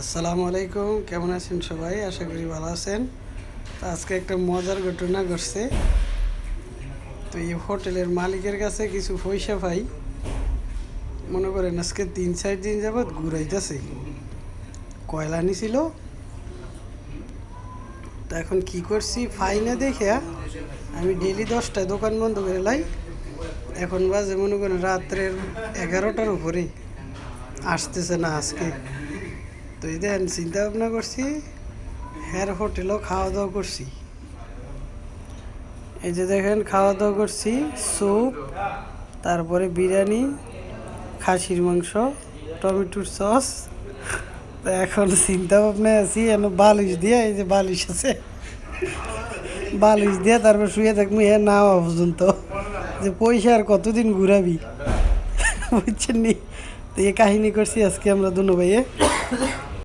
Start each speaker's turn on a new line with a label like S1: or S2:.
S1: আসসালামু আলাইকুম, কেমন আছেন সবাই? আশা করি ভালো আছেন। তো আজকে একটা মজার ঘটনা ঘটছে। তো এই হোটেলের মালিকের কাছে কিছু পয়সা পাই, মনে করেন আজকে 3-4 দিন যাবৎ ঘুরাইতেছে। কয়লা নিছিল। তো এখন কি করছি ফাইনে দেখে আমি ডেইলি 10টায় দোকান বন্ধ করে লাই। এখন বাজে মনে করেন রাত্রের 11টার উপরে আসতেছে না আজকে। তো এই দেখেন চিন্তা ভাবনা করছি, হ্যার হোটেলও খাওয়া দাওয়া করছি। এই যে দেখেন খাওয়া দাওয়া করছি, স্যুপ, তারপরে বিরিয়ানি, খাসির মাংস, টমেটোর সস। তো এখন চিন্তা ভাবনায় আছি যেন বালিশ দিয়ে, এই যে বালিশ আছে, বালিশ দিয়ে তারপর শুয়ে থাকবো হ্যাঁ না হওয়া পর্যন্ত। যে পয়সা আর কতদিন ঘুরাবি, বুঝছেন নি? তো এই কাহিনী করছি আজকে আমরা দুনো ভাইয়ে।